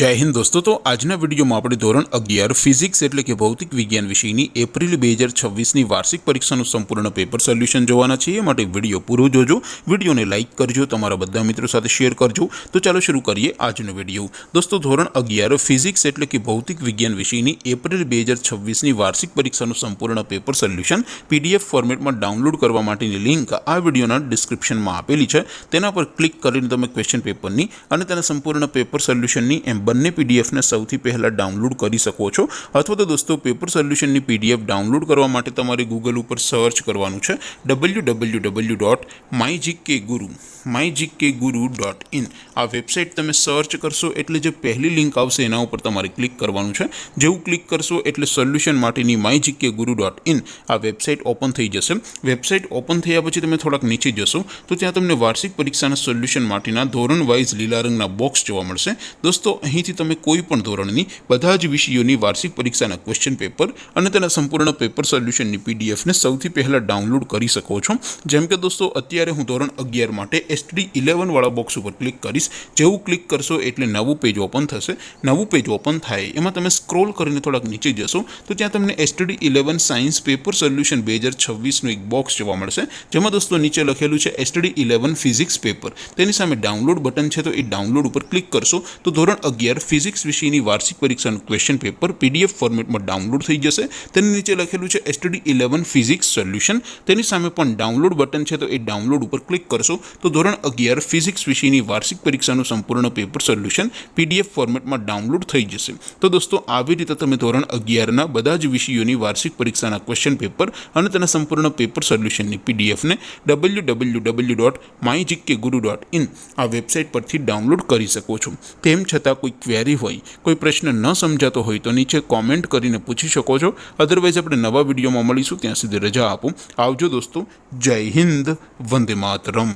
जय हिंद दोस्तों। तो આજના વિડીયોમાં આપણે ધોરણ 11 ફિઝિક્સ એટલે કે ભૌતિક વિજ્ઞાન વિષયની એપ્રિલ 2026ની વાર્ષિક પરીક્ષાનું સંપૂર્ણ પેપર સોલ્યુશન જોવાના છીએ। માટે વિડીયો પૂરો જોજો, વિડીયોને લાઇક કરજો, તમારા બધા મિત્રો સાથે શેર કરજો। તો ચાલો શરૂ કરીએ આજનો વિડીયો। દોસ્તો ધોરણ 11 ફિઝિક્સ એટલે કે ભૌતિક વિજ્ઞાન વિષયની એપ્રિલ 2026ની વાર્ષિક પરીક્ષાનું સંપૂર્ણ પેપર સોલ્યુશન પીડીએફ ફોર્મેટમાં ડાઉનલોડ કરવા માટેની લિંક આ વિડીયોના ડિસ્ક્રિપ્શનમાં આપેલી છે। તેના પર ક્લિક કરીને તમે ક્વેશ્ચન પેપરની અને તેના સંપૂર્ણ પેપર સોલ્યુશનની બંને પીડીએફ ને સૌથી પહેલા ડાઉનલોડ કરી શકો છો। અથવા તો દોસ્તો પેપર સોલ્યુશનની પીડીએફ ડાઉનલોડ કરવા માટે તમારે ગૂગલ ઉપર સર્ચ કરવાનું છે www.mygkguru.in। આ વેબસાઇટ તમે સર્ચ કરશો એટલે જે પહેલી લિંક આવશે એના ઉપર તમારે ક્લિક કરવાનું છે। જેવું ક્લિક કરશો એટલે સોલ્યુશન માટેની mygkguru.in આ વેબસાઇટ ઓપન થઈ જશે। વેબસાઇટ ઓપન થયા પછી તમે થોડાક નીચે જશો તો ત્યાં તમને વાર્ષિક પરીક્ષાના સોલ્યુશન માટેના ધોરણ વાઇઝ લીલા રંગના બોક્સ જોવા મળશે। દોસ્તો અહીંથી તમે કોઈ પણ ધોરણની બધા જ વિષયોની વાર્ષિક પરીક્ષાના ક્વેશ્ચન પેપર અને તેના સંપૂર્ણ પેપર સોલ્યુશનની પીડીએફને સૌથી પહેલાં ડાઉનલોડ કરી શકો છો। જેમ કે દોસ્તો અત્યારે હું ધોરણ 11 માટે STD 11 વાળા બોક્સ ઉપર ક્લિક કરીશ। જેવું ક્લિક કરશો એટલે નવું પેજ ઓપન થશે। નવું પેજ ઓપન થાય એમાં તમે સ્ક્રોલ કરીને થોડાક નીચે જશો તો ત્યાં તમને STD 11 સાયન્સ પેપર સોલ્યુશન 2026નું એક બોક્સ જોવા મળશે। જેમાં દોસ્તો નીચે લખેલું છે STD 11 ફિઝિક્સ પેપર। તેની સામે ડાઉનલોડ બટન છે તો એ ડાઉનલોડ ઉપર ક્લિક કરશો તો ધોરણ 11 ફિઝિક્સ વિષયની વાર્ષિક પરીક્ષાનું ક્વેશ્ચન પેપર પીડીએફ ફોર્મેટમાં ડાઉનલોડ થઈ જશે। તેની નીચે લખેલું છે STD 11 ફિઝિક્સ સોલ્યુશન। તેની સામે પણ ડાઉનલોડ બટન છે તો એ ડાઉનલોડ ઉપર ક્લિક કરશો તો ધોરણ 11 ફિઝિક્સ વિષયની વાર્ષિક પરીક્ષાનું સંપૂર્ણ પેપર સોલ્યુશન પીડીએફ ફોર્મેટમાં ડાઉનલોડ થઈ જશે। તો દોસ્તો આવી રીતે તમે ધોરણ 11ના બધા જ વિષયોની વાર્ષિક પરીક્ષાના ક્વેશ્ચન પેપર અને તેના સંપૂર્ણ પેપર સોલ્યુશનની પીડીએફને www.mygkguru.in આ વેબસાઇટ પરથી ડાઉનલોડ કરી શકો છો। તેમ છતાં કોઈ ક્વેરી હોય, કોઈ પ્રશ્ન ન સમજાતો હોય તો નીચે કોમેન્ટ કરીને પૂછી શકો છો। અધરવાઇઝ આપણે નવા વિડીયોમાં મળીશું, ત્યાં સુધી રજા આપો। આવજો દોસ્તો। જય હિન્દ, વંદે માતરમ।